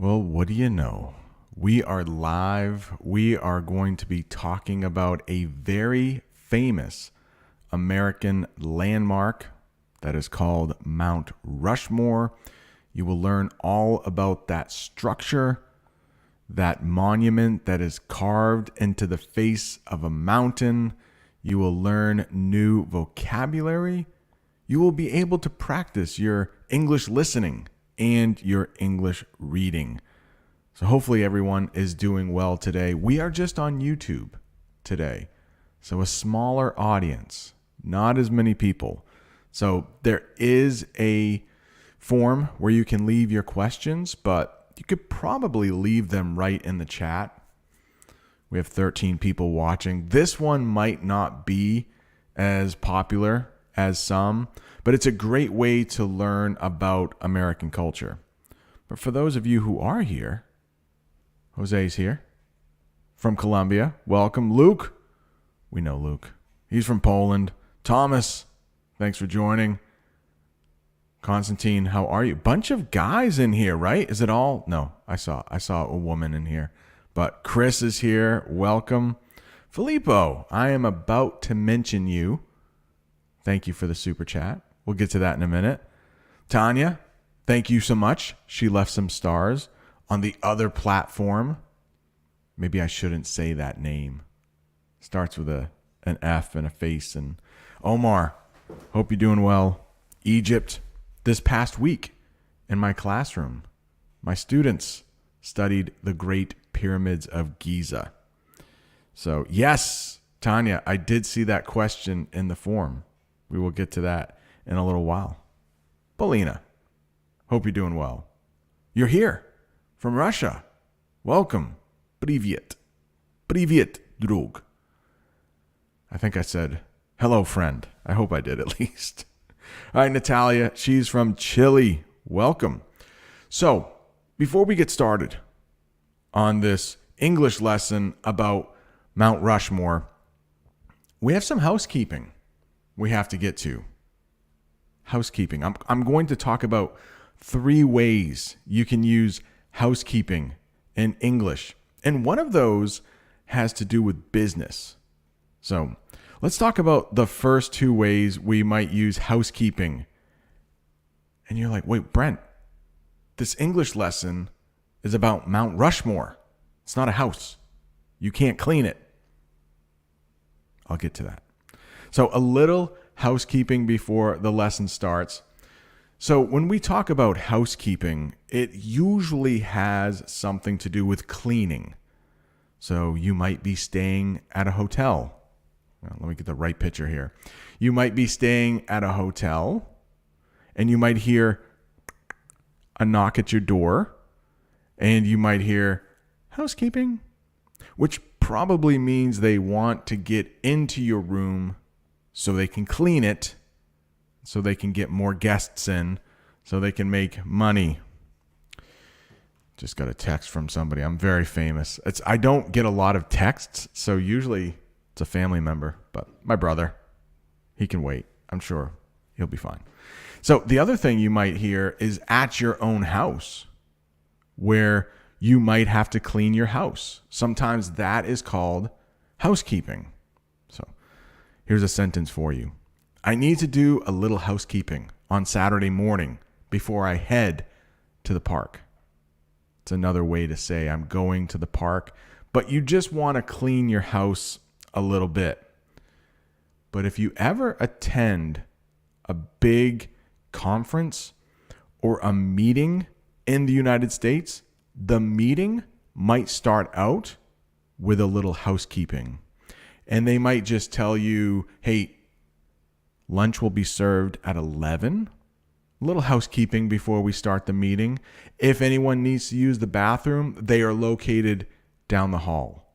Well, what do you know? We are live. We are going to be talking about a very famous American landmark that is called Mount Rushmore. You will learn all about that structure, that monument that is carved into the face of a mountain. You will learn new vocabulary. You will be able to practice your English listening and your English reading. So hopefully everyone is doing well today. We are just on YouTube today, so a smaller audience, not as many people. So there is a form where you can leave your questions, but you could probably leave them right in the chat. We have 13 people watching. This one might not be as popular as some, but it's a great way to learn about American culture. But for those of you who are here, Jose's here from Colombia. Welcome. Luke. We know Luke. He's from Poland. Thomas, thanks for joining. Constantine, how are you? Bunch of guys in here, right? Is it all? No, I saw a woman in here. But Chris is here. Welcome. Filippo, I am about to mention you. Thank you for the super chat. We'll get to that in a minute. Tanya, thank you so much. She left some stars on the other platform. Maybe I shouldn't say that name. Starts with an F and a face. And Omar, hope you're doing well. Egypt, this past week in my classroom, my students studied the Great Pyramids of Giza. So yes, Tanya, I did see that question in the form. We will get to that in a little while. Polina, hope you're doing well. You're here from Russia. Welcome. Привет. Привет, друг. I think I said, hello, friend. I hope I did at least. All right, Natalia, she's from Chile. Welcome. So, before we get started on this English lesson about Mount Rushmore, we have some housekeeping we have to get to. Housekeeping. I'm going to talk about 3 ways you can use housekeeping in English. And one of those has to do with business. So let's talk about the first 2 ways we might use housekeeping. And you're like, wait, Brent, this English lesson is about Mount Rushmore. It's not a house. You can't clean it. I'll get to that. So a little housekeeping before the lesson starts. So when we talk about housekeeping, it usually has something to do with cleaning. So you might be staying at a hotel. Well, let me get the right picture here. You might be staying at a hotel and you might hear a knock at your door and you might hear housekeeping, which probably means they want to get into your room so they can clean it, so they can get more guests in, so they can make money. Just got a text from somebody. I'm very famous. I don't get a lot of texts, so usually it's a family member, but my brother, he can wait. I'm sure he'll be fine. So the other thing you might hear is at your own house, where you might have to clean your house. Sometimes that is called housekeeping. So here's a sentence for you. I need to do a little housekeeping on Saturday morning before I head to the park. It's another way to say I'm going to the park, but you just want to clean your house a little bit. But if you ever attend a big conference or a meeting in the United States, the meeting might start out with a little housekeeping. And they might just tell you, hey, lunch will be served at 11. A little housekeeping before we start the meeting. If anyone needs to use the bathroom, they are located down the hall.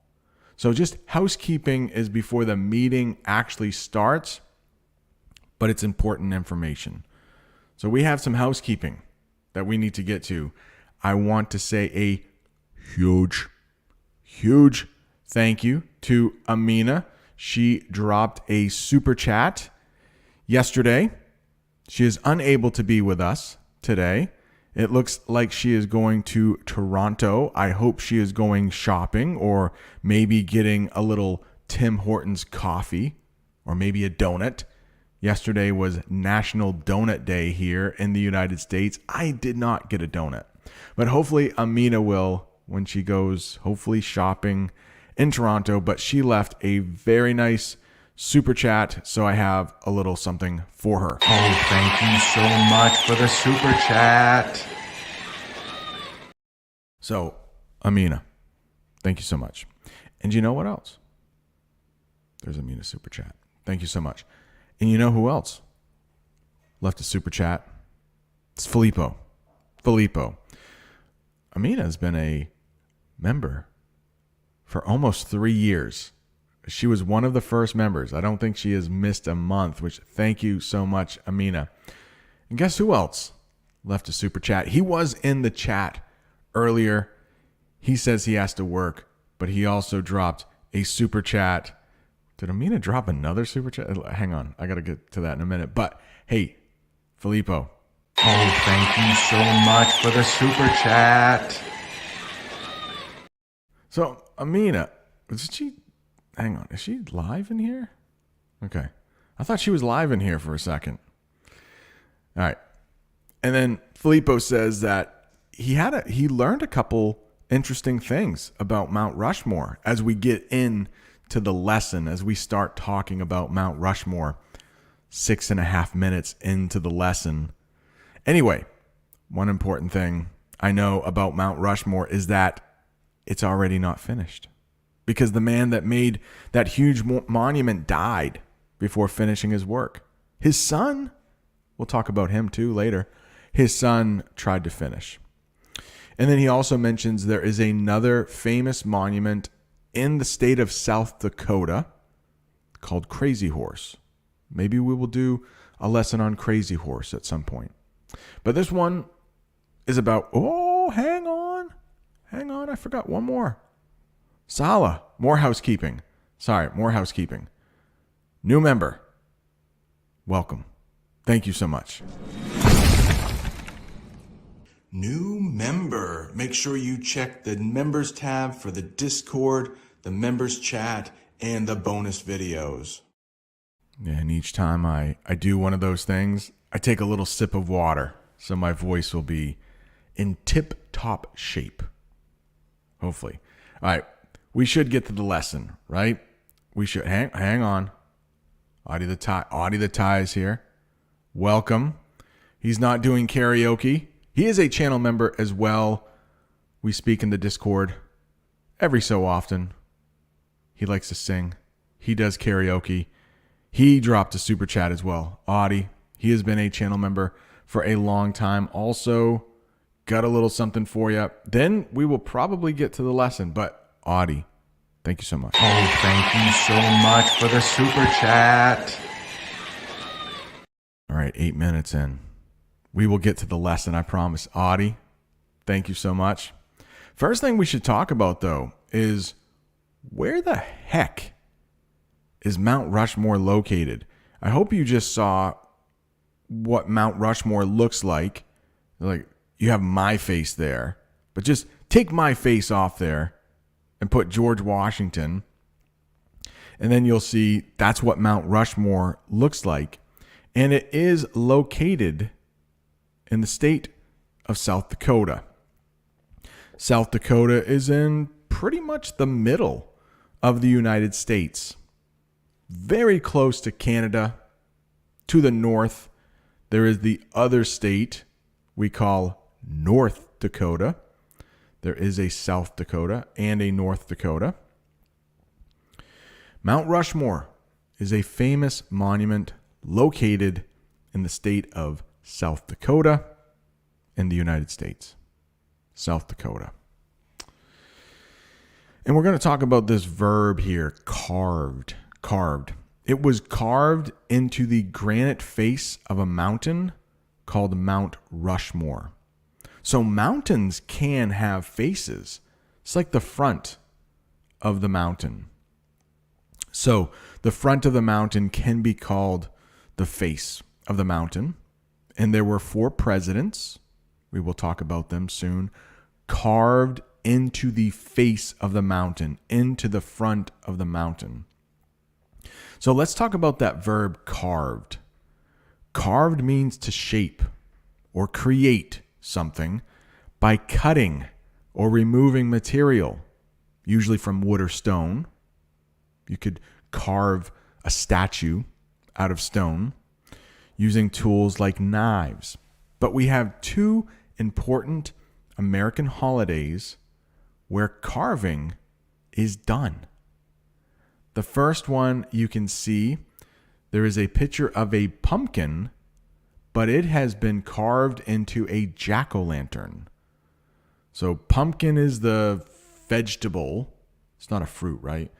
So just housekeeping is before the meeting actually starts, but it's important information. So we have some housekeeping that we need to get to. I want to say a huge thank you to Amina. She dropped a super chat yesterday. She is unable to be with us today, It looks like she is going to Toronto. I hope she is going shopping or maybe getting a little Tim Hortons coffee or maybe a donut. Yesterday was National Donut Day here in the United States. I did not get a donut, but hopefully Amina will when she goes, hopefully shopping in Toronto. But she left a very nice super chat, so I have a little something for her. Oh, thank you so much for the super chat. So, Amina, thank you so much. And you know what else? There's Amina's super chat. Thank you so much. And you know who else left a super chat? It's Filippo. Amina has been a member for almost 3 years. She was one of the first members. I don't think she has missed a month, which thank you so much, Amina. And guess who else left a super chat? He was in the chat earlier. He says he has to work, but he also dropped a super chat. Did Amina drop another super chat? Hang on. I got to get to that in a minute. But hey, Filippo. Oh, thank you so much for the super chat. So, Amina, hang on. Is she live in here? Okay. I thought she was live in here for a second. All right. And then Filippo says that he learned a couple interesting things about Mount Rushmore as we get in to the lesson, as we start talking about Mount Rushmore 6.5 minutes into the lesson. Anyway, one important thing I know about Mount Rushmore is that it's already not finished because the man that made that huge monument died before finishing his work. His son, we'll talk about him too later, his son tried to finish. And then he also mentions there is another famous monument in the state of South Dakota called Crazy Horse. Maybe we will do a lesson on Crazy Horse at some point. But this one is about, hang on, I forgot one more. Sala, more housekeeping. New member, welcome. Thank you so much. New member. Make sure you check the members tab for the Discord, the members chat, and the bonus videos. And each time I do one of those things, I take a little sip of water so my voice will be in tip-top shape. Hopefully. All right. We should get to the lesson, right? We should. Hang on. Audie the Tie is here. Welcome. He's not doing karaoke. He is a channel member as well. We speak in the Discord every so often. He likes to sing. He does karaoke. He dropped a super chat as well. Audie, he has been a channel member for a long time. Also, got a little something for you. Then we will probably get to the lesson. But Audie, thank you so much. Oh, thank you so much for the super chat. All right, 8 minutes in. We will get to the lesson, I promise. Audie, thank you so much. First thing we should talk about, though, is where the heck is Mount Rushmore located? I hope you just saw what Mount Rushmore looks like. Like, you have my face there, but just take my face off there and put George Washington, and then you'll see that's what Mount Rushmore looks like. And it is located in the state of South Dakota. South Dakota is in pretty much the middle of the United States. Very close to Canada. To the north, there is the other state we call North Dakota. There is a South Dakota and a North Dakota. Mount Rushmore is a famous monument located in the state of South Dakota in the United States. South Dakota. And we're going to talk about this verb here, carved. It was carved into the granite face of a mountain called Mount Rushmore. So mountains can have faces. It's like the front of the mountain. So the front of the mountain can be called the face of the mountain. And there were 4 presidents We will talk about them soon. Carved into the face of the mountain, into the front of the mountain. So let's talk about that verb carved. Carved means to shape or create something by cutting or removing material, usually from wood or stone. You could carve a statue out of stone using tools like knives. But we have two important American holidays where carving is done. The first one you can see, there is a picture of a pumpkin, but it has been carved into a jack-o'-lantern. So pumpkin is the vegetable. It's not a fruit, right?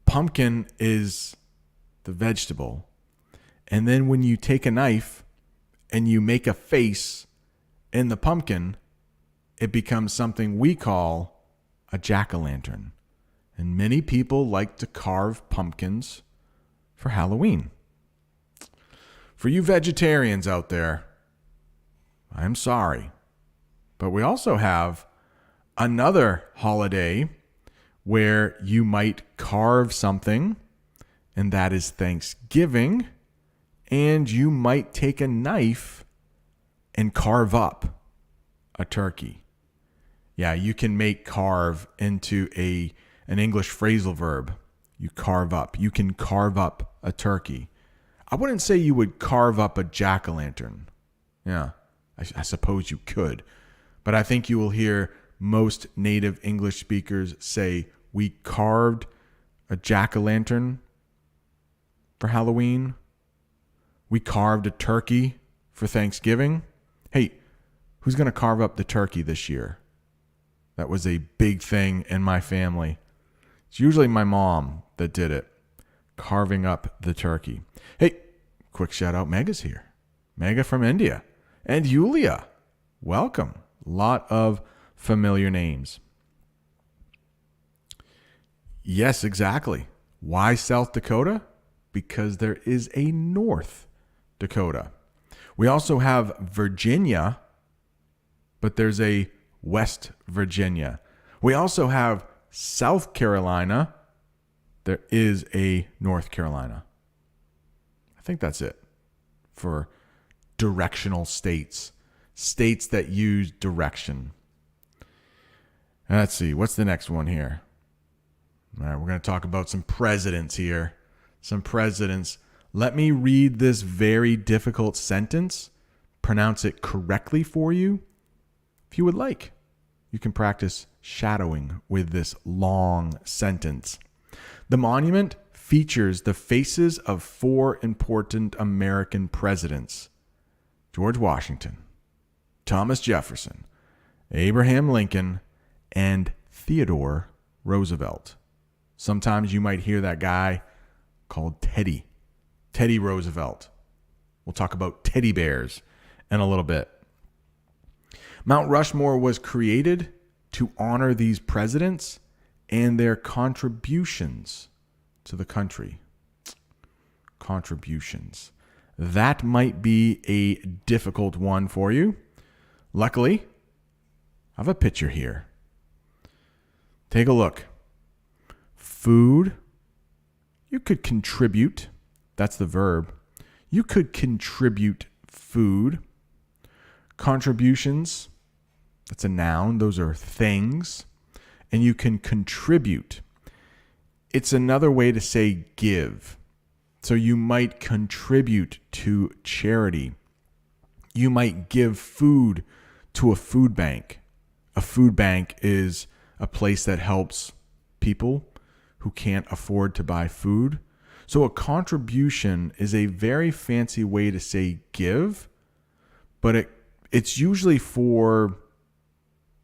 Pumpkin is the vegetable. And then when you take a knife and you make a face in the pumpkin, it becomes something we call a jack-o'-lantern. And many people like to carve pumpkins for Halloween. For you vegetarians out there, I'm sorry. But we also have another holiday where you might carve something, and that is Thanksgiving. And you might take a knife and carve up a turkey. Yeah, you can make carve into an English phrasal verb. You carve up. You can carve up a turkey. I wouldn't say you would carve up a jack-o'-lantern. Yeah, I suppose you could. But I think you will hear most native English speakers say, we carved a jack-o'-lantern for Halloween. We carved a turkey for Thanksgiving. Hey, who's going to carve up the turkey this year? That was a big thing in my family. It's usually my mom that did it, carving up the turkey. Hey, quick shout out, Mega's here. Mega from India. And Yulia, welcome. Lot of familiar names. Yes, exactly. Why South Dakota? Because there is a North Dakota. We also have Virginia, but there's a West Virginia. We also have South Carolina. There is a North Carolina. I think that's it for directional states. States that use direction. Let's see. What's the next one here? All right, we're going to talk about some presidents here. Some presidents. Let me read this very difficult sentence, pronounce it correctly for you. If you would like, you can practice shadowing with this long sentence. The monument features the faces of 4 important American presidents: George Washington, Thomas Jefferson, Abraham Lincoln, and Theodore Roosevelt. Sometimes you might hear that guy called Teddy Roosevelt. We'll talk about teddy bears in a little bit. Mount Rushmore was created to honor these presidents and their contributions to the country. Contributions. That might be a difficult one for you. Luckily, I have a picture here. Take a look. Food. You could contribute. That's the verb. You could contribute food. Contributions. That's a noun. Those are things. And you can contribute. It's another way to say give. So you might contribute to charity. You might give food to a food bank. A food bank is a place that helps people who can't afford to buy food. So a contribution is a very fancy way to say give, but it's usually for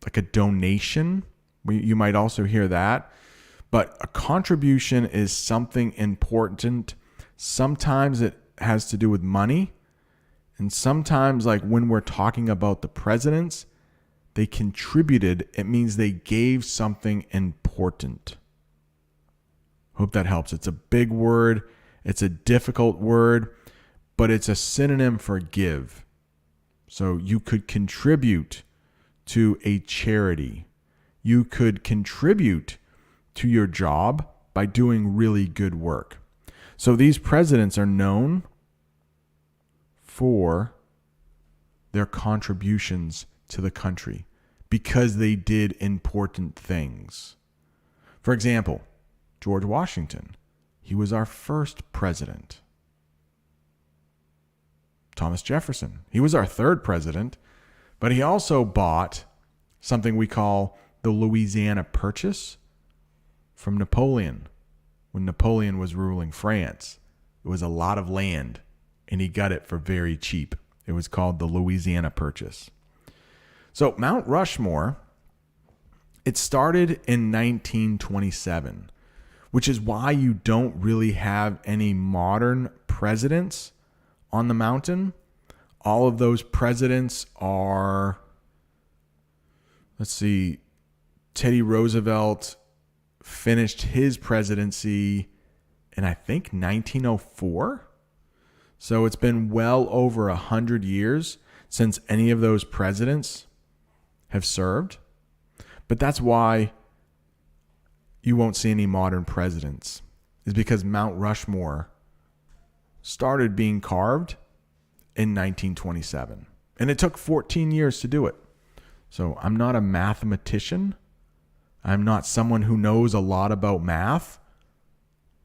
like a donation. You might also hear that. But a contribution is something important. Sometimes it has to do with money. And sometimes, like when we're talking about the presidents, they contributed. It means they gave something important. Hope that helps. It's a big word. It's a difficult word, but it's a synonym for give. So you could contribute to a charity. You could contribute to your job by doing really good work. So these presidents are known for their contributions to the country because they did important things. For example, George Washington, he was our first president. Thomas Jefferson, he was our third president, but he also bought something we call the Louisiana Purchase from Napoleon. When Napoleon was ruling France, it was a lot of land, and he got it for very cheap. It was called the Louisiana Purchase. So Mount Rushmore, it started in 1927, which is why you don't really have any modern presidents on the mountain. All of those presidents are, let's see, Teddy Roosevelt finished his presidency in, I think, 1904. So it's been well over 100 years since any of those presidents have served. But that's why you won't see any modern presidents, is because Mount Rushmore started being carved in 1927. And it took 14 years to do it. So I'm not a mathematician. I'm not someone who knows a lot about math.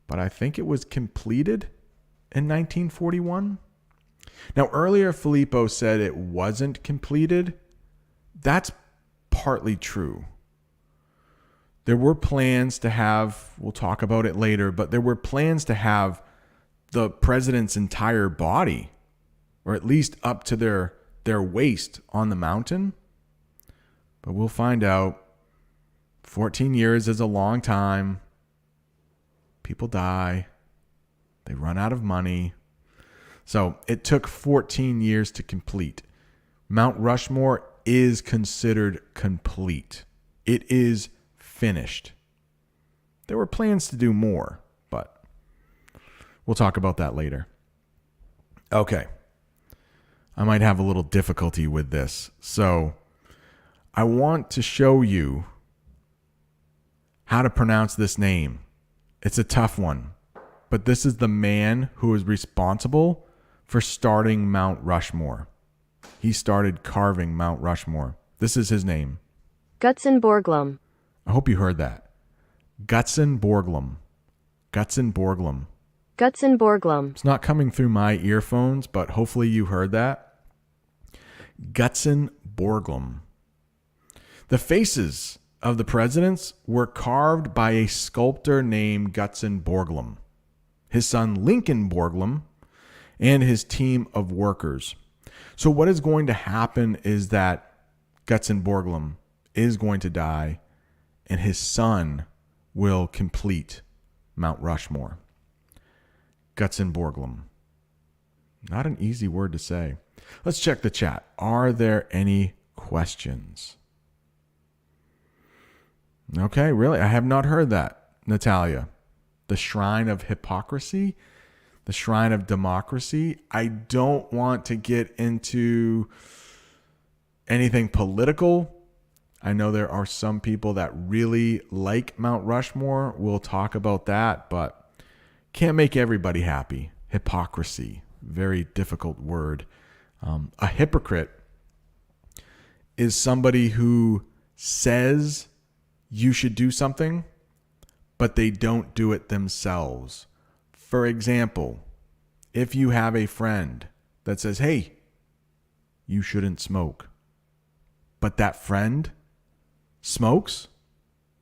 But I think it was completed in 1941. Now, earlier Filippo said it wasn't completed. That's partly true. There were plans to have, we'll talk about it later, but there were plans to have the president's entire body, or at least up to their waist on the mountain. But we'll find out. 14 years is a long time. People die. They run out of money. So it took 14 years to complete. Mount Rushmore is considered complete. It is finished. There were plans to do more, but we'll talk about that later. Okay. I might have a little difficulty with this. So I want to show you how to pronounce this name. It's a tough one, but this is the man who is responsible for starting Mount Rushmore. He started carving Mount Rushmore. This is his name. Gutson Borglum. I hope you heard that. Gutson Borglum. Gutson Borglum. Gutson Borglum. It's not coming through my earphones, but hopefully you heard that. Gutson Borglum. The faces of the presidents were carved by a sculptor named Gutson Borglum, his son Lincoln Borglum, and his team of workers. So what is going to happen is that Gutson Borglum is going to die, and his son will complete Mount Rushmore. Gutson Borglum. Not an easy word to say. Let's check the chat. Are there any questions? Okay, really? I have not heard that, Natalia. The shrine of hypocrisy? The shrine of democracy? I don't want to get into anything political. I know there are some people that really like Mount Rushmore. We'll talk about that, but can't make everybody happy. Hypocrisy. Very difficult word. A hypocrite is somebody who says you should do something, but they don't do it themselves. For example, if you have a friend that says, hey, you shouldn't smoke, but that friend smokes,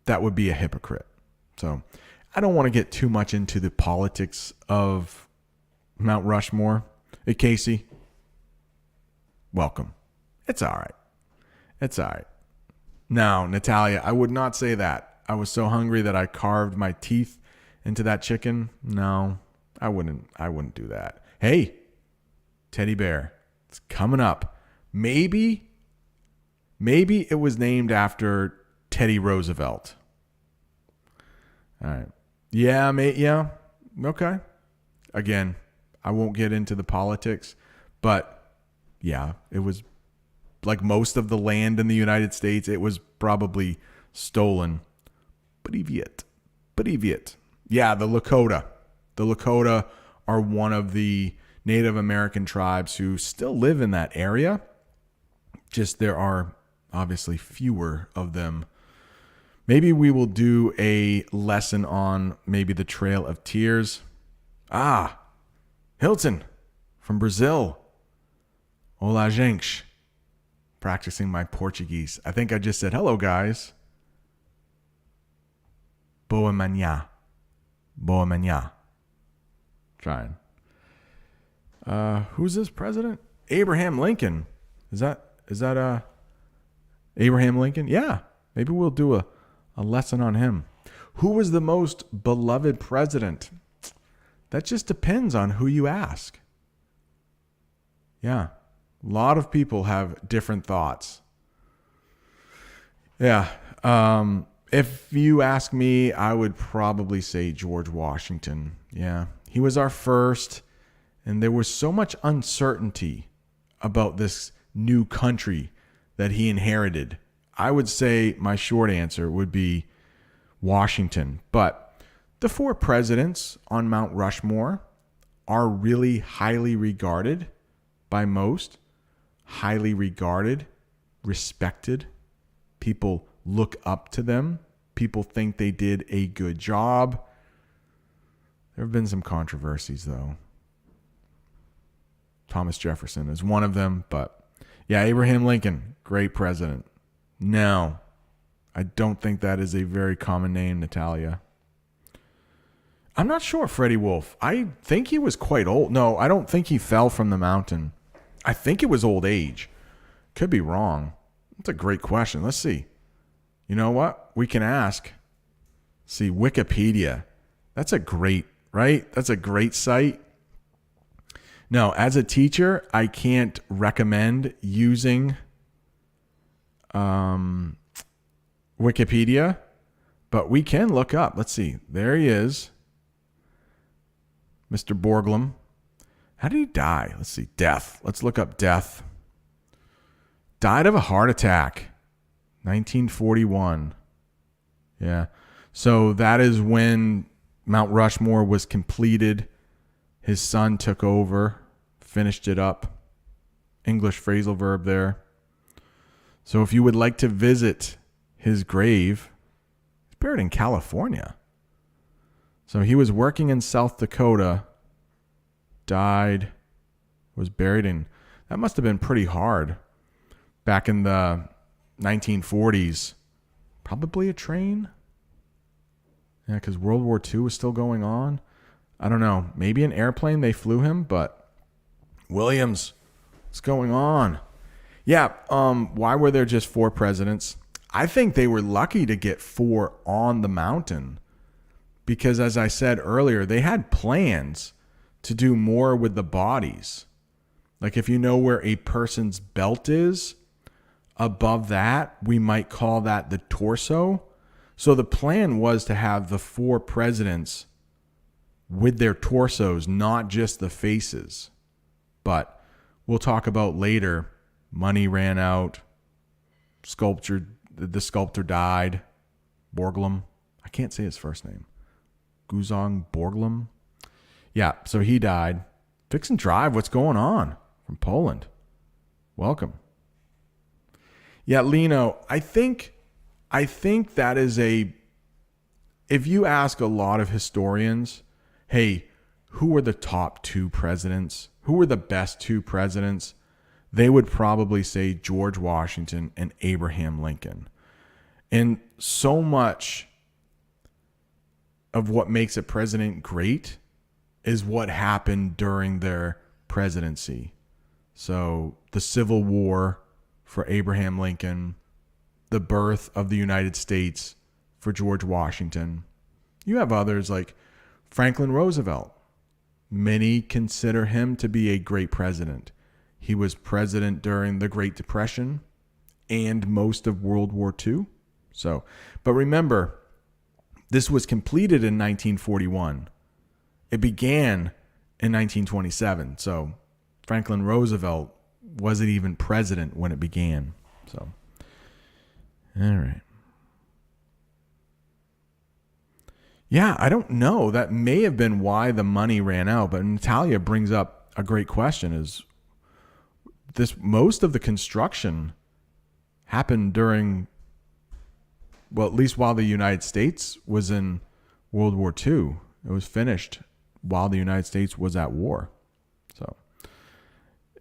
that would be a hypocrite. So I don't want to get too much into the politics of Mount Rushmore. Hey, Casey, welcome. It's all right. It's all right. No, Natalia, I would not say that. I was so hungry that I carved my teeth into that chicken. No, I wouldn't do that. Hey, teddy bear, it's coming up. Maybe it was named after Teddy Roosevelt. All right. Yeah, mate. Yeah. Okay. Again, I won't get into the politics, but yeah, it was like most of the land in the United States, it was probably stolen. Privyet. Yeah, the Lakota. The Lakota are one of the Native American tribes who still live in that area. Just there are obviously fewer of them. Maybe we will do a lesson on maybe the Trail of Tears. Hilton from Brazil. Olá, gente. Practicing my Portuguese. I think I just said, hello, guys. Boa manhã. Boa manhã. Trying. Who's this president? Abraham Lincoln. Is that Abraham Lincoln? Yeah. Maybe we'll do a lesson on him. Who was the most beloved president? That just depends on who you ask. Yeah. A lot of people have different thoughts. Yeah. If you ask me, I would probably say George Washington. Yeah. He was our first, and there was so much uncertainty about this new country that he inherited. I would say my short answer would be Washington. But the 4 presidents on Mount Rushmore are really highly regarded by most. Highly regarded, respected. People look up to them. People think they did a good job. There have been some controversies, though. Thomas Jefferson is one of them, but yeah, Abraham Lincoln, great president. No, I don't think that is a very common name, Natalia. I'm not sure, Freddie Wolf. I think he was quite old. No, I don't think he fell from the mountain. I think it was old age. Could be wrong. That's a great question. Let's see. You know what? We can ask. See, Wikipedia. That's a great, right? That's a great site. No, as a teacher, I can't recommend using Wikipedia, but we can look up. Let's see. There he is. Mr. Borglum. How did he die? Let's see. Death. Let's look up death. Died of a heart attack. 1941. Yeah. So that is when Mount Rushmore was completed. His son took over, finished it up. English phrasal verb there. So if you would like to visit his grave, he's buried in California. So he was working in South Dakota, died, was buried in, that must have been pretty hard back in the 1940s. Probably a train. Yeah, because World War II was still going on. I don't know. Maybe an airplane, they flew him, but Williams, what's going on? Yeah, why were there just 4 presidents? I think they were lucky to get 4 on the mountain because, as I said earlier, they had plans to do more with the bodies. Like if you know where a person's belt is, above that, we might call that the torso. So the plan was to have the 4 presidents with their torsos, not just the faces. But we'll talk about later. Money ran out. The sculptor died. Borglum. I can't say his first name. Gutson Borglum. Yeah, so he died. Fix and Drive, what's going on? From Poland. Welcome. Yeah, Lino, I think that is if you ask a lot of historians, hey, who were the top 2 presidents? Who were the best 2 presidents? They would probably say George Washington and Abraham Lincoln. And so much of what makes a president great is what happened during their presidency. So the Civil War for Abraham Lincoln, the birth of the United States for George Washington. You have others like Franklin Roosevelt. Many consider him to be a great president. He was president during the Great Depression and most of World War II. So, but remember, this was completed in 1941. It began in 1927. So Franklin Roosevelt was it even president when it began? So, all right. Yeah, I don't know. That may have been why the money ran out. But Natalia brings up a great question: is this most of the construction happened during, well, at least while the United States was in World War II. It was finished while the United States was at war. So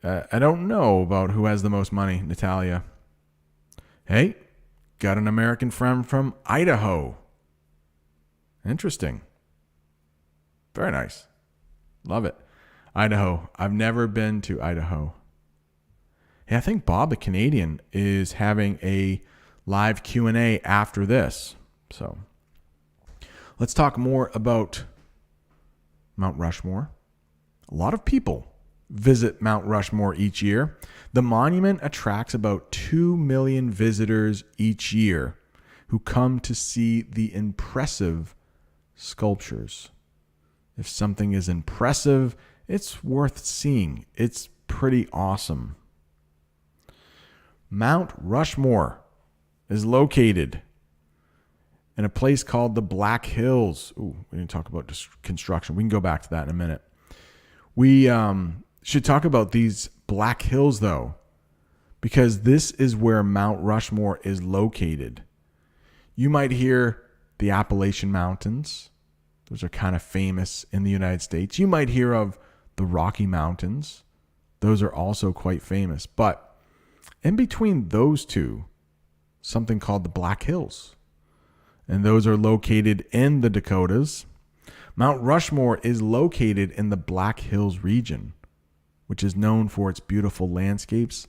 I don't know about who has the most money, Natalia. Hey, got an American friend from Idaho. Interesting. Very nice. Love it. Idaho. I've never been to Idaho. Hey, I think Bob the Canadian is having a live Q&A after this. So let's talk more about Mount Rushmore. A lot of people visit Mount Rushmore each year. The monument attracts about 2 million visitors each year who come to see the impressive sculptures. If something is impressive, it's worth seeing. It's pretty awesome. Mount Rushmore is located in a place called the Black Hills. Ooh, we didn't talk about construction. We can go back to that in a minute. We should talk about these Black Hills, though, because this is where Mount Rushmore is located. You might hear the Appalachian Mountains. Those are kind of famous in the United States. You might hear of the Rocky Mountains. Those are also quite famous. But in between those two, something called the Black Hills. And those are located in the Dakotas. Mount Rushmore is located in the Black Hills region, which is known for its beautiful landscapes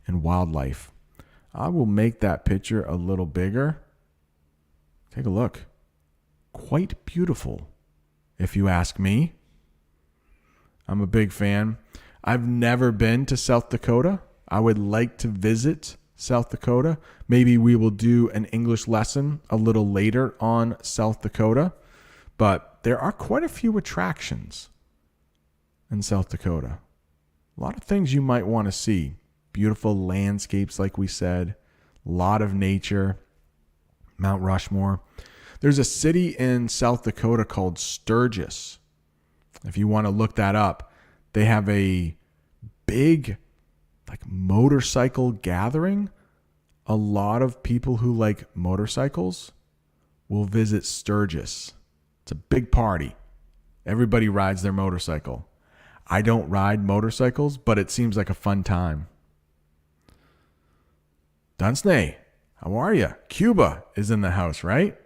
and wildlife. I will make that picture a little bigger. Take a look. Quite beautiful, if you ask me. I'm a big fan. I've never been to South Dakota. I would like to visit South Dakota. Maybe we will do an English lesson a little later on South Dakota. But there are quite a few attractions in South Dakota. A lot of things you might want to see. Beautiful landscapes, like we said. A lot of nature. Mount Rushmore. There's a city in South Dakota called Sturgis. If you want to look that up, they have a big motorcycle gathering. A lot of people who like motorcycles will visit Sturgis. It's a big party. Everybody rides their motorcycle. I don't ride motorcycles, but it seems like a fun time. Dunsney, how are you? Cuba is in the house, right?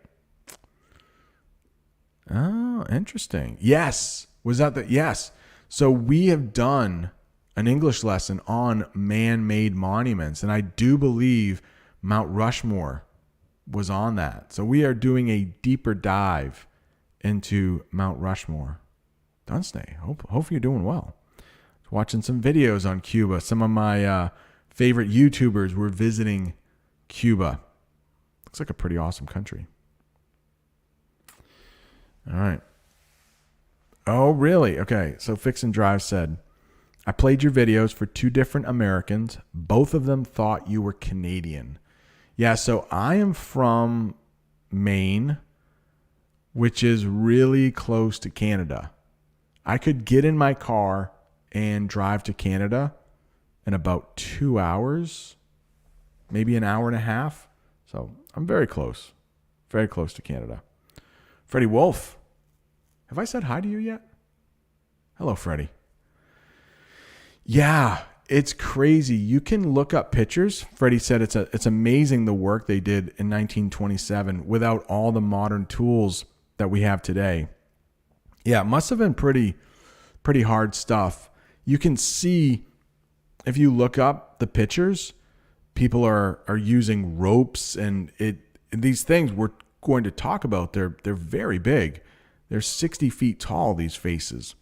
Oh, interesting. Yes. Was that the... Yes. So we have done an English lesson on man-made monuments, and I do believe Mount Rushmore was on that. So we are doing a deeper dive into Mount Rushmore. Dunsney, hope you're doing well. Watching some videos on Cuba. Some of my favorite YouTubers were visiting Cuba. Looks like a pretty awesome country. All right. Oh, really? Okay. So Fix and Drive said, I played your videos for 2 different Americans. Both of them thought you were Canadian. Yeah, so I am from Maine, which is really close to Canada. I could get in my car and drive to Canada in about 2 hours, maybe an hour and a half. So I'm very close to Canada. Freddie Wolf, have I said hi to you yet? Hello, Freddie. Yeah, it's crazy. You can look up pictures. Freddie said it's amazing the work they did in 1927 without all the modern tools that we have today. Yeah, it must have been pretty hard stuff. You can see, if you look up the pictures, people are using ropes, and these things we're going to talk about, they're very big. They're 60 feet tall, these faces.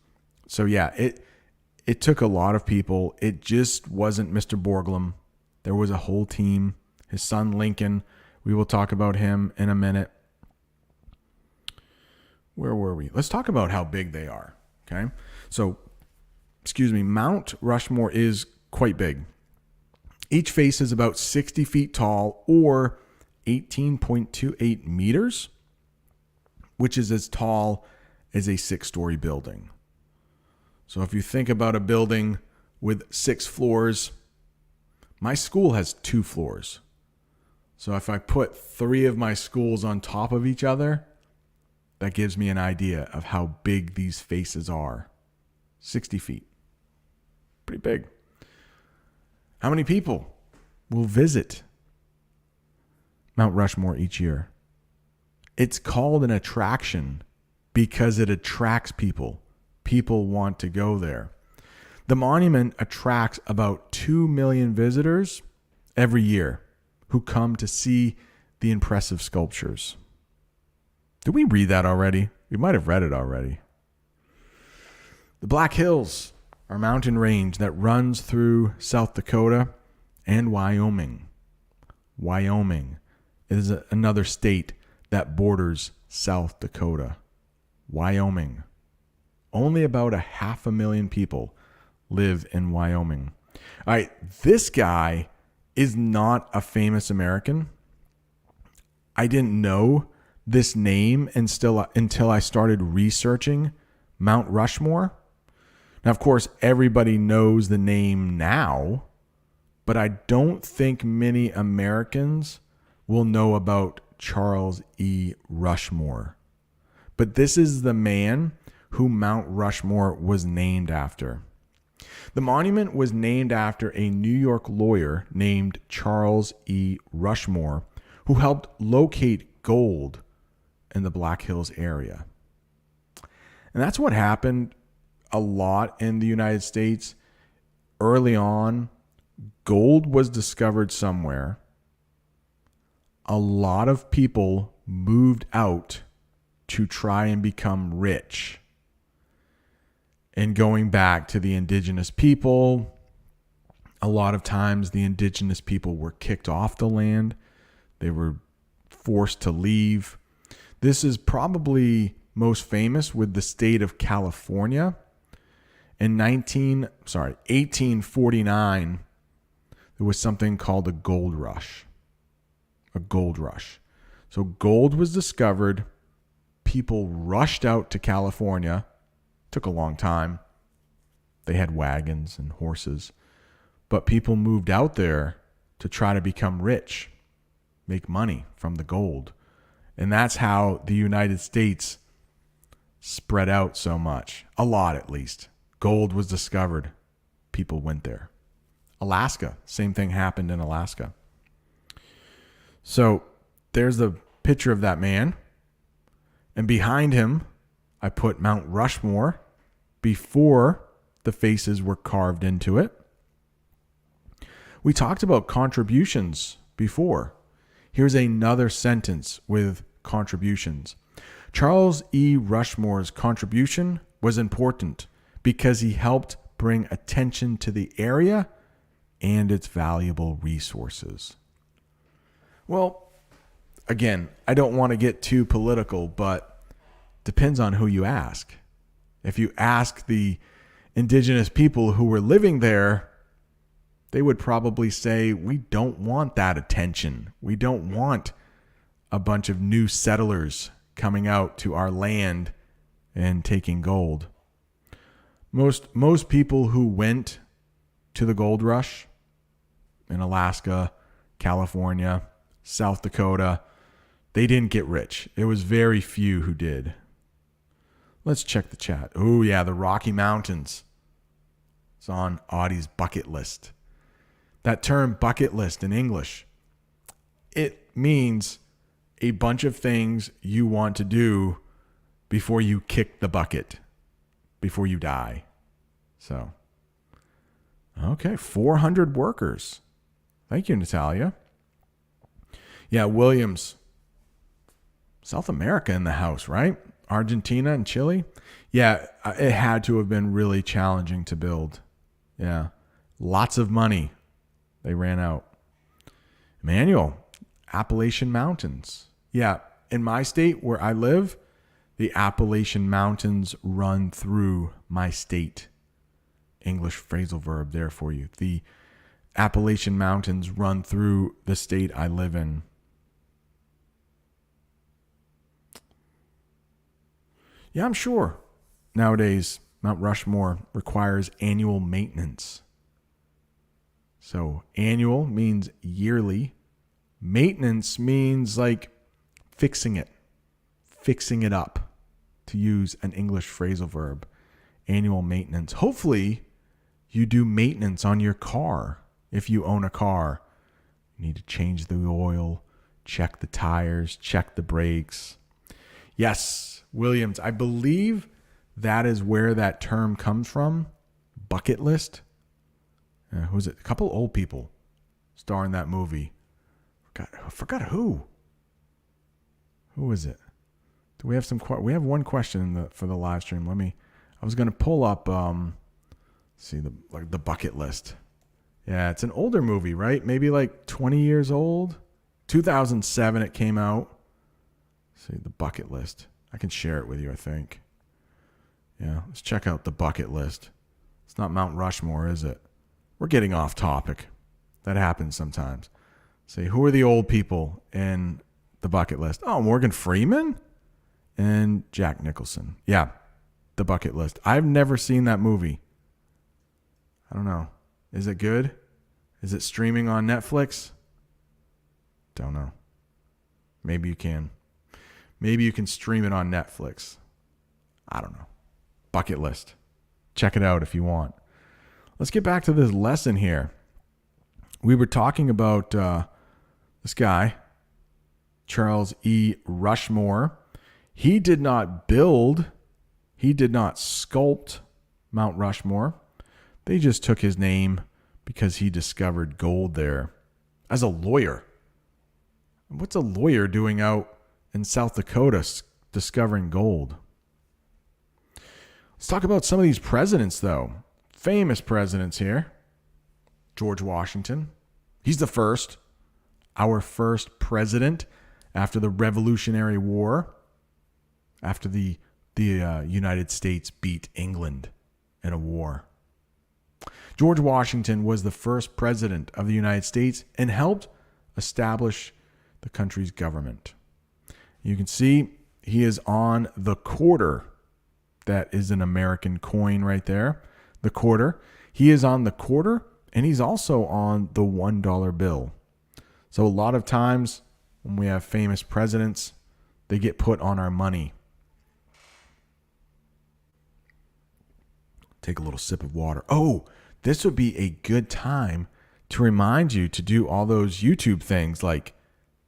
So yeah, it took a lot of people. It just wasn't Mr. Borglum. There was a whole team. His son Lincoln, we will talk about him in a minute. Where were we? Let's talk about how big they are. Okay. So, Mount Rushmore is quite big. Each face is about 60 feet tall or 18.28 meters, which is as tall as a 6-story building. So if you think about a building with 6 floors, my school has 2 floors. So if I put 3 of my schools on top of each other, that gives me an idea of how big these faces are. 60 feet. Pretty big. How many people will visit Mount Rushmore each year? It's called an attraction because it attracts people. People want to go there. The monument attracts about 2 million visitors every year who come to see the impressive sculptures. Did we read that already? We might have read it already. The Black Hills are a mountain range that runs through South Dakota and Wyoming. Wyoming is another state that borders South Dakota. Wyoming. Only about 500,000 people live in Wyoming. All right, this guy is not a famous American. I didn't know this name until I started researching Mount Rushmore. Now, of course, everybody knows the name now, but I don't think many Americans will know about Charles E. Rushmore. But this is the man who Mount Rushmore was named after. The monument was named after a New York lawyer named Charles E. Rushmore, who helped locate gold in the Black Hills area. And that's what happened a lot in the United States. Early on, gold was discovered somewhere. A lot of people moved out to try and become rich. And going back to the indigenous people, a lot of times the indigenous people were kicked off the land. They were forced to leave. This is probably most famous with the state of California. In 1849, there was something called a gold rush. A gold rush. So gold was discovered. People rushed out to California. Took a long time. They had wagons and horses. But people moved out there to try to become rich, make money from the gold. And that's how the United States spread out so much. A lot, at least. Gold was discovered. People went there. Alaska, same thing happened in Alaska. So there's the picture of that man. And behind him, I put Mount Rushmore before the faces were carved into it. We talked about contributions before. Here's another sentence with contributions. Charles E. Rushmore's contribution was important because he helped bring attention to the area and its valuable resources. Well, again, I don't want to get too political, but depends on who you ask. If you ask the indigenous people who were living there, they would probably say, we don't want that attention. We don't want a bunch of new settlers coming out to our land and taking gold. Most people who went to the gold rush in Alaska, California, South Dakota, they didn't get rich. It was very few who did. Let's check the chat. Oh, yeah, the Rocky Mountains. It's on Audie's bucket list. That term bucket list in English, it means a bunch of things you want to do before you kick the bucket, before you die. So, okay, 400 workers. Thank you, Natalia. Yeah, Williams. South America in the house, right? Argentina and Chile. Yeah, it had to have been really challenging to build. Yeah, lots of money. They ran out. Emmanuel, Appalachian Mountains. Yeah, in my state where I live, the Appalachian Mountains run through my state. English phrasal verb there for you. The Appalachian Mountains run through the state I live in. Yeah, I'm sure nowadays Mount Rushmore requires annual maintenance. So annual means yearly. Maintenance means like fixing it up, to use an English phrasal verb. Annual maintenance. Hopefully you do maintenance on your car. If you own a car, you need to change the oil, check the tires, check the brakes. Yes, Williams, I believe that is where that term comes from. Bucket list. Who's it? A couple old people star in that movie. I forgot who. Who is it? Do we have some? We have one question for the live stream. I was gonna pull up. See the bucket list. Yeah, it's an older movie, right? Maybe like 20 years old. 2007 it came out. See the bucket list. I can share it with you, I think. Yeah, let's check out the bucket list. It's not Mount Rushmore, is it? We're getting off topic. That happens sometimes. See, who are the old people in the bucket list? Oh, Morgan Freeman and Jack Nicholson. Yeah, the bucket list. I've never seen that movie. I don't know. Is it good? Is it streaming on Netflix? Don't know. Maybe you can. Maybe you can stream it on Netflix. I don't know. Bucket list. Check it out if you want. Let's get back to this lesson here. We were talking about this guy, Charles E. Rushmore. He did not sculpt Mount Rushmore. They just took his name because he discovered gold there. As a lawyer. What's a lawyer doing out in South Dakota discovering gold? Let's talk about some of these presidents, though. Famous presidents here. George Washington. He's the first. Our first president after the Revolutionary War. After the United States beat England in a war. George Washington was the first president of the United States and helped establish the country's government. You can see he is on the quarter. That is an American coin right there. The quarter. He is on the quarter, and he's also on the $1 bill. So a lot of times when we have famous presidents, they get put on our money. Take a little sip of water. Oh, this would be a good time to remind you to do all those YouTube things like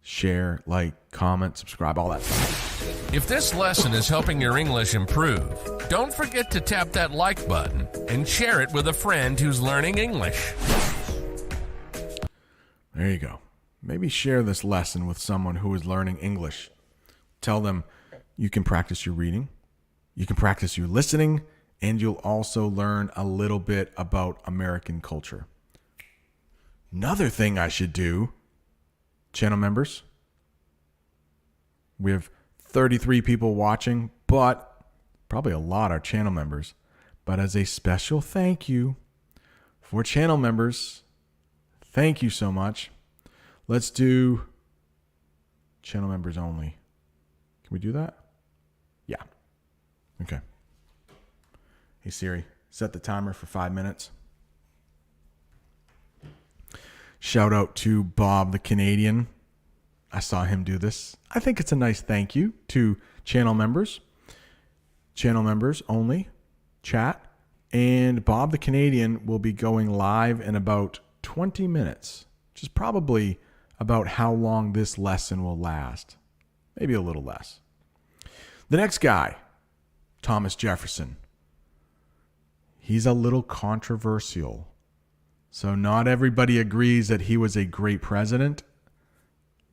share, like, comment, subscribe, all that stuff. If this lesson is helping your English improve, don't forget to tap that like button and share it with a friend who's learning English. There you go. Maybe share this lesson with someone who is learning English. Tell them you can practice your reading, you can practice your listening, and you'll also learn a little bit about American culture. Another thing I should do, channel members, we have 33 people watching, but probably a lot are channel members. But as a special thank you for channel members, thank you so much. Let's do channel members only. Can we do that? Yeah. Okay. Hey Siri, set the timer for 5 minutes. Shout out to Bob the Canadian. I saw him do this. I think it's a nice thank you to channel members. Channel members only. Chat. And Bob the Canadian will be going live in about 20 minutes, which is probably about how long this lesson will last. Maybe a little less. The next guy, Thomas Jefferson. He's a little controversial. So not everybody agrees that he was a great president.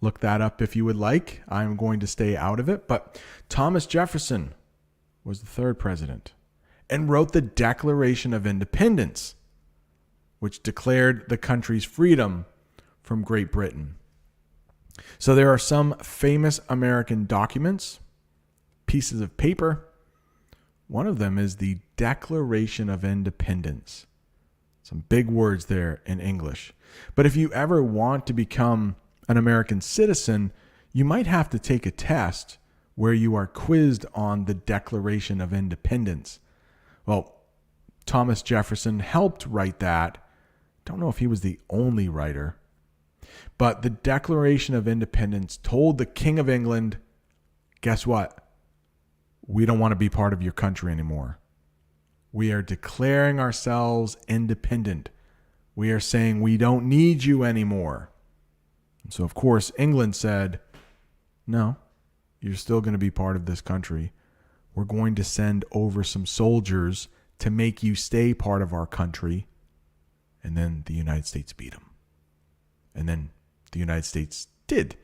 Look that up if you would like. I'm going to stay out of it. But Thomas Jefferson was the third president and wrote the Declaration of Independence, which declared the country's freedom from Great Britain. So there are some famous American documents, pieces of paper. One of them is the Declaration of Independence. Some big words there in English. But if you ever want to become an American citizen, you might have to take a test where you are quizzed on the Declaration of Independence. Well, Thomas Jefferson helped write that. Don't know if he was the only writer. But the Declaration of Independence told the King of England, guess what? We don't want to be part of your country anymore. We are declaring ourselves independent. We are saying we don't need you anymore. And so, of course, England said, no, you're still going to be part of this country. We're going to send over some soldiers to make you stay part of our country. And then the United States beat them. And then the United States did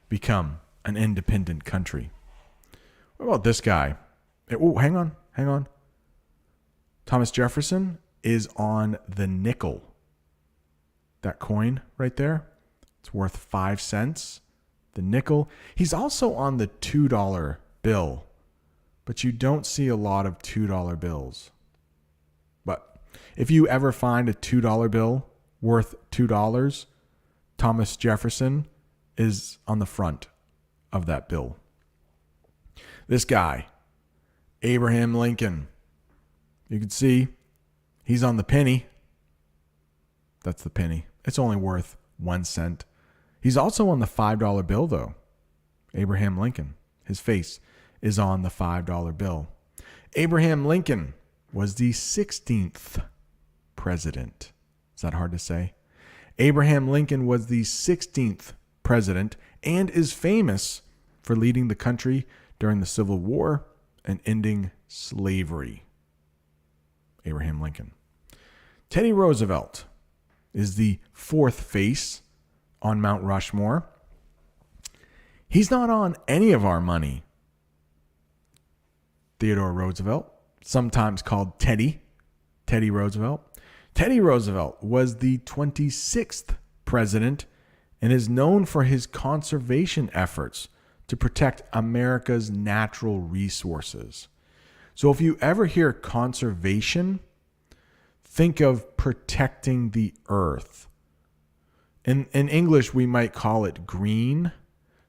become an independent country. What about this guy? Oh, hang on. Thomas Jefferson is on the nickel. That coin right there, it's worth 5 cents. The nickel. He's also on the $2 bill, but you don't see a lot of $2 bills. But if you ever find a $2 bill worth $2, Thomas Jefferson is on the front of that bill. This guy, Abraham Lincoln, you can see he's on the penny. That's the penny. It's only worth 1 cent. He's also on the $5 bill, though. Abraham Lincoln. His face is on the $5 bill. Abraham Lincoln was the 16th president. Is that hard to say? Abraham Lincoln was the 16th president and is famous for leading the country during the Civil War and ending slavery. Abraham Lincoln. Teddy Roosevelt is the 4th face on Mount Rushmore. He's not on any of our money. Theodore Roosevelt, sometimes called Teddy Roosevelt. Teddy Roosevelt was the 26th president and is known for his conservation efforts to protect America's natural resources. So if you ever hear conservation, think of protecting the earth. In English, we might call it green.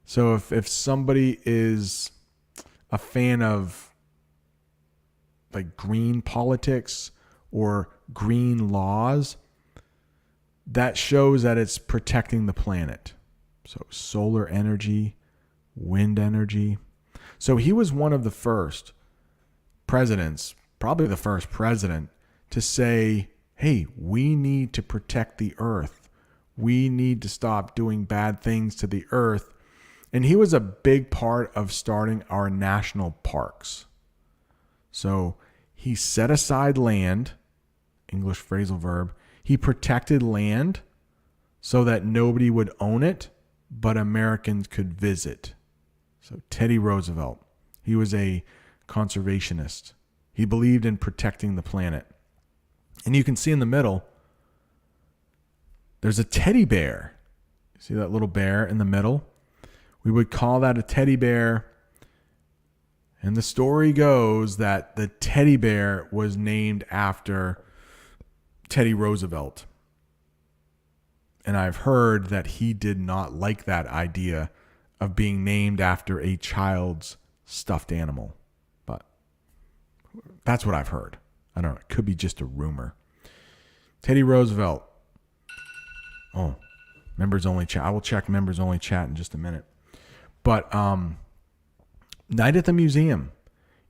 So if somebody is a fan of like green politics or green laws, that shows that it's protecting the planet. So solar energy, wind energy. So he was one of the first presidents, probably the first president, to say, hey, we need to protect the earth. We need to stop doing bad things to the earth. And he was a big part of starting our national parks. So he set aside land, English phrasal verb. He protected land so that nobody would own it, but Americans could visit. So Teddy Roosevelt, he was a conservationist. He believed in protecting the planet. And you can see in the middle, there's a teddy bear. See that little bear in the middle? We would call that a teddy bear. And the story goes that the teddy bear was named after Teddy Roosevelt. And I've heard that he did not like that idea of being named after a child's stuffed animal. But that's what I've heard. I don't know. It could be just a rumor. Teddy Roosevelt. Oh, members only chat. I will check members only chat in just a minute. But Night at the Museum,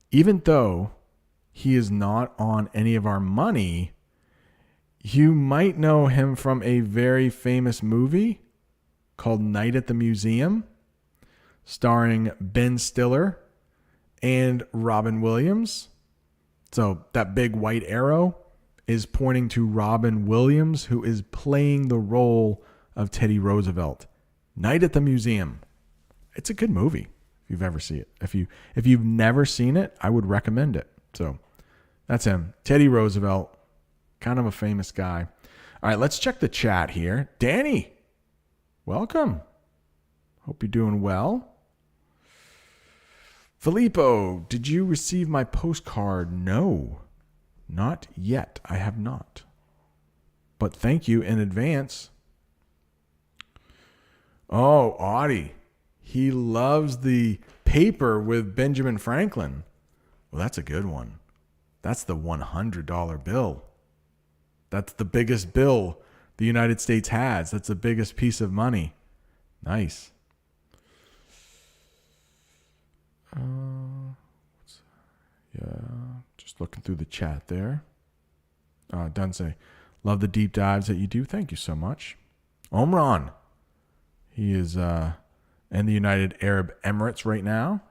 even though he is not on any of our money, you might know him from a very famous movie called Night at the Museum, starring Ben Stiller and Robin Williams. So that big white arrow is pointing to Robin Williams, who is playing the role of Teddy Roosevelt. Night at the Museum. It's a good movie if you've ever seen it. If you've never seen it, I would recommend it. So that's him. Teddy Roosevelt, kind of a famous guy. All right, let's check the chat here. Danny, welcome. Hope you're doing well. Filippo, did you receive my postcard? No, not yet. I have not. but thank you in advance. Oh, Audie. He loves the paper with Benjamin Franklin. Well, that's a good one. That's the $100 bill. That's the biggest bill the United States has. That's the biggest piece of money. Nice. Just looking through the chat there. Dunsey, love the deep dives that you do. Thank you so much. Omran. He is in the United Arab Emirates right now.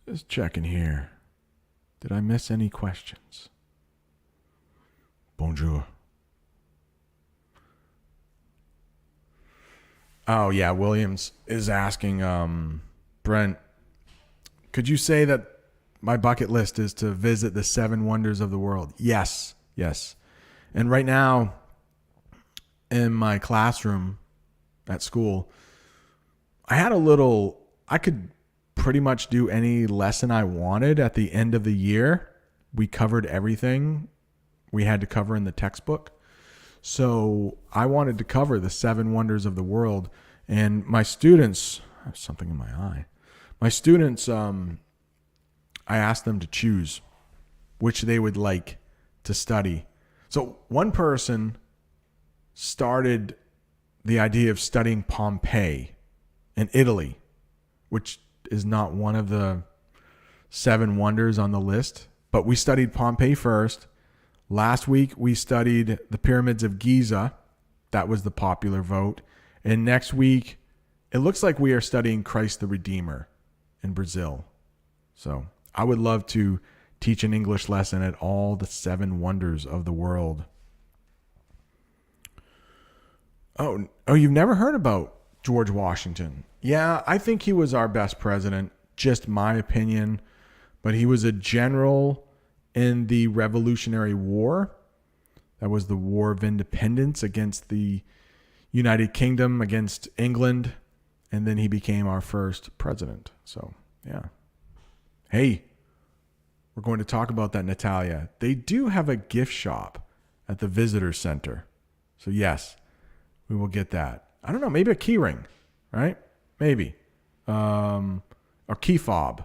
Just checking here. Did I miss any questions? Bonjour. Oh, yeah. Williams is asking, Brent, could you say that my bucket list is to visit the 7 wonders of the world? Yes. And right now, in my classroom at school, I could pretty much do any lesson I wanted at the end of the year. We covered everything we had to cover in the textbook. So I wanted to cover the 7 wonders of the world. And my students, I have something in my eye. My students, I asked them to choose which they would like to study. So one person started the idea of studying Pompeii in Italy, which is not one of the 7 wonders on the list, but we studied Pompeii first. Last week, we studied the pyramids of Giza. That was the popular vote. And next week, it looks like we are studying Christ the Redeemer in Brazil. So I would love to teach an English lesson at all the 7 wonders of the world. Oh, you've never heard about George Washington? Yeah, I think he was our best president, just my opinion. But he was a general in the Revolutionary War. That was the War of Independence against the United Kingdom, against England. And then he became our first president. So, yeah. Hey, we're going to talk about that, Natalia. They do have a gift shop at the visitor center. So, yes, we will get that. I don't know, maybe a key ring, right? Maybe. Or key fob.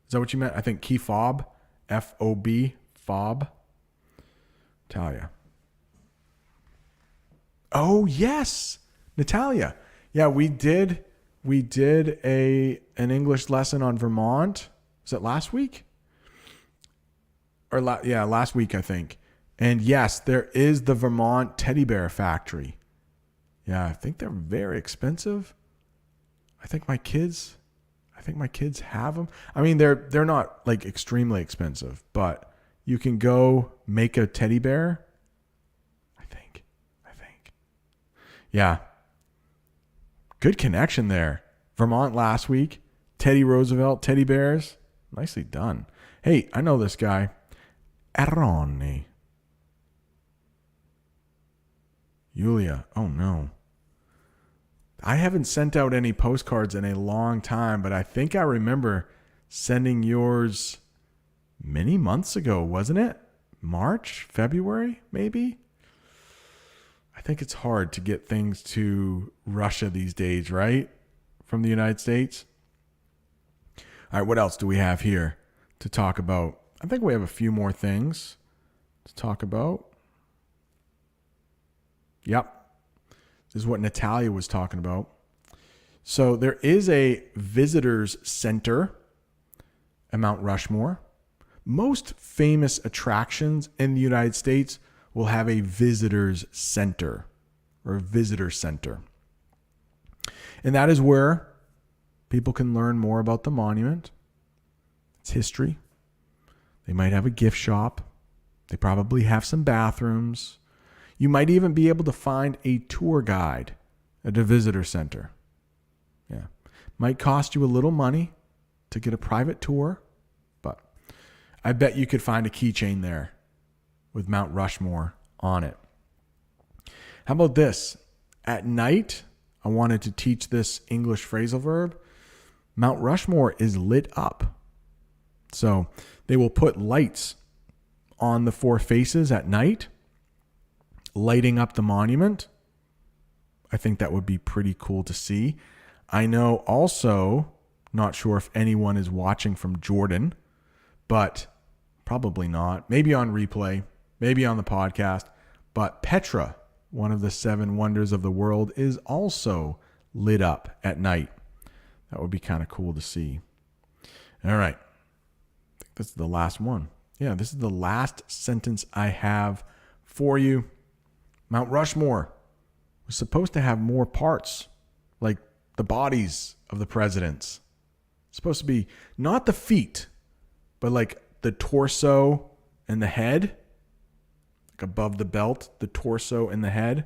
Is that what you meant? I think key fob. F-O-B. Fob. Natalia. Oh, yes. Natalia. Yeah, we did an English lesson on Vermont. Was it last week? Last week, I think. And yes, there is the Vermont teddy bear factory. Yeah, I think they're very expensive. I think my kids have them. I mean, they're not like extremely expensive, but you can go make a teddy bear. I think. Yeah. Good connection there. Vermont last week. Teddy Roosevelt, teddy bears. Nicely done. Hey, I know this guy. Aroni. Yulia. Oh, no. I haven't sent out any postcards in a long time, but I think I remember sending yours many months ago, wasn't it? March, February, maybe? I think it's hard to get things to Russia these days, right? From the United States. All right, what else do we have here to talk about? I think we have a few more things to talk about. Yep. This is what Natalia was talking about. So there is a visitors center at Mount Rushmore. Most famous attractions in the United States will have a visitors center or a visitor center. And that is where people can learn more about the monument, its history. They might have a gift shop. They probably have some bathrooms. You might even be able to find a tour guide at a visitor center. Yeah. Might cost you a little money to get a private tour, but I bet you could find a keychain there with Mount Rushmore on it. How about this? At night, I wanted to teach this English phrasal verb. Mount Rushmore is lit up. So they will put lights on the Four Faces at night, lighting up the monument. I think that would be pretty cool to see. I know also, not sure if anyone is watching from Jordan, but probably not. Maybe on replay, maybe on the podcast. But Petra, one of the 7 wonders of the world, is also lit up at night. That would be kind of cool to see. All right. I think this is the last one. Yeah, this is the last sentence I have for you. Mount Rushmore was supposed to have more parts, like the bodies of the presidents. It's supposed to be not the feet, but like the torso and the head. Like above the belt, the torso and the head.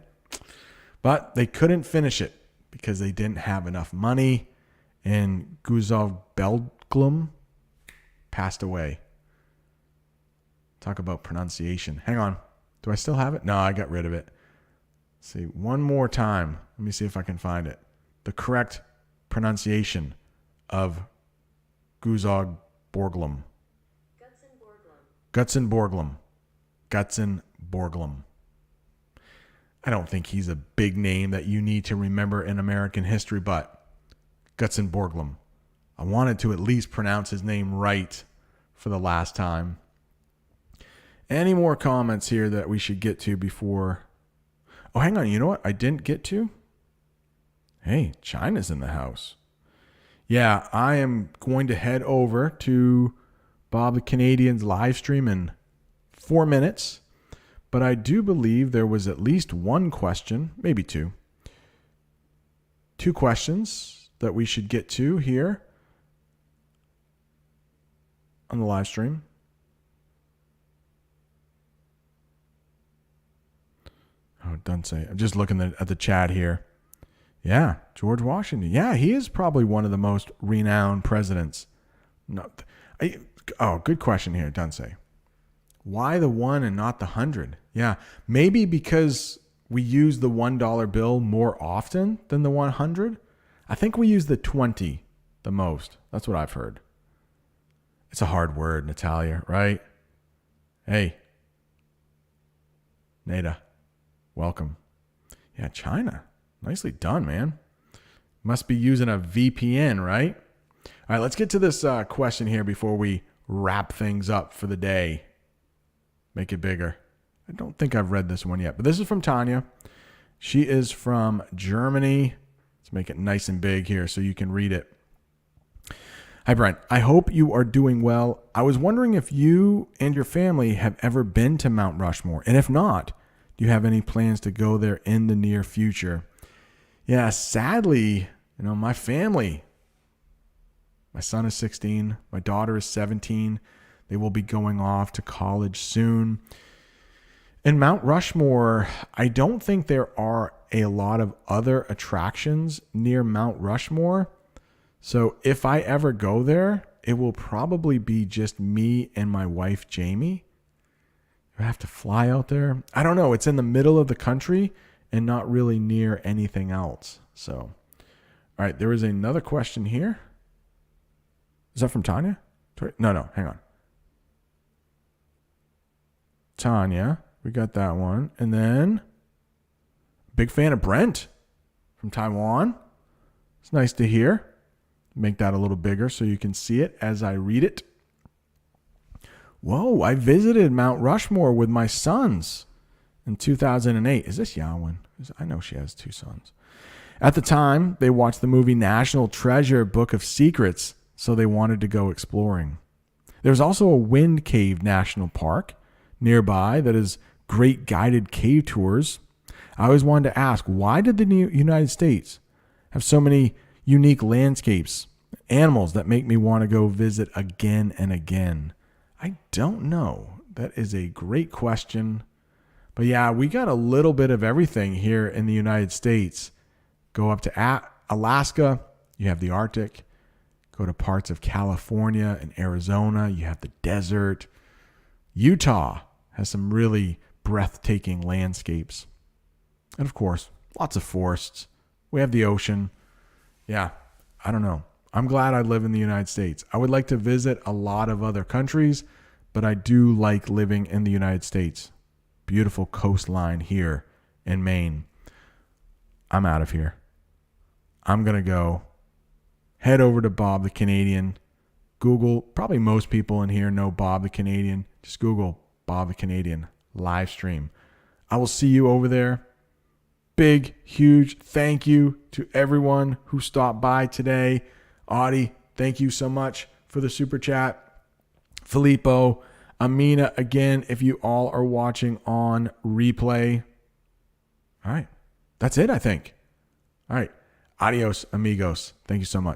But they couldn't finish it because they didn't have enough money. And Gutson Borglum passed away. Talk about pronunciation. Hang on. Do I still have it? No, I got rid of it. Let's see, one more time. Let me see if I can find it. The correct pronunciation of Gutson Borglum. Gutson Borglum. Gutson Borglum. I don't think he's a big name that you need to remember in American history, but Gutson Borglum. I wanted to at least pronounce his name right for the last time. Any more comments here that we should get to before... Oh, hang on. You know what I didn't get to? Hey, China's in the house. Yeah, I am going to head over to Bob the Canadian's live stream in 4 minutes. But I do believe there was at least one question, maybe two. 2 questions that we should get to here on the live stream. Oh, don't say. I'm just looking at the chat here. Yeah, George Washington. Yeah, he is probably one of the most renowned presidents. Good question here, Dunsey. Why the 1 and not the 100? Yeah, maybe because we use the $1 bill more often than the 100. I think we use the 20 the most. That's what I've heard. It's a hard word, Natalia, right? Hey, Nada, welcome. Yeah, China. Nicely done, man. Must be using a VPN, right? All right, let's get to this question here before we wrap things up for the day. Make it bigger. I don't think I've read this one yet, but this is from Tanya. She is from Germany. Let's make it nice and big here so you can read it. Hi, Brent. I hope you are doing well. I was wondering if you and your family have ever been to Mount Rushmore, and if not, do you have any plans to go there in the near future? Yeah, sadly, my family, my son is 16, my daughter is 17. They will be going off to college soon. In Mount Rushmore, I don't think there are a lot of other attractions near Mount Rushmore. So if I ever go there, it will probably be just me and my wife, Jamie. I have to fly out there. I don't know. It's in the middle of the country and not really near anything else. So, all right. There is another question here. Is that from Tanya? No, hang on. Tanya, we got that one. And then, big fan of Brent from Taiwan. It's nice to hear. Make that a little bigger so you can see it as I read it. Whoa, I visited Mount Rushmore with my sons in 2008. Is this Yawin? I know she has 2 sons. At the time, they watched the movie National Treasure Book of Secrets, so they wanted to go exploring. There's also a Wind Cave National Park nearby that is great guided cave tours. I always wanted to ask, why did the United States have so many unique landscapes, animals that make me want to go visit again and again? I don't know. That is a great question. But yeah, we got a little bit of everything here in the United States. Go up to Alaska, you have the Arctic. Go to parts of California and Arizona, you have the desert. Utah has some really breathtaking landscapes. And of course, lots of forests. We have the ocean. Yeah, I don't know. I'm glad I live in the United States. I would like to visit a lot of other countries, but I do like living in the United States. Beautiful coastline here in Maine. I'm out of here. I'm going to go head over to Bob the Canadian. Google, probably most people in here know Bob the Canadian. Just Google Bob the Canadian live stream. I will see you over there. Big, huge thank you to everyone who stopped by today. Audie, thank you so much for the super chat. Filippo, Amina, again, if you all are watching on replay. All right. That's it, I think. All right. Adios, amigos. Thank you so much.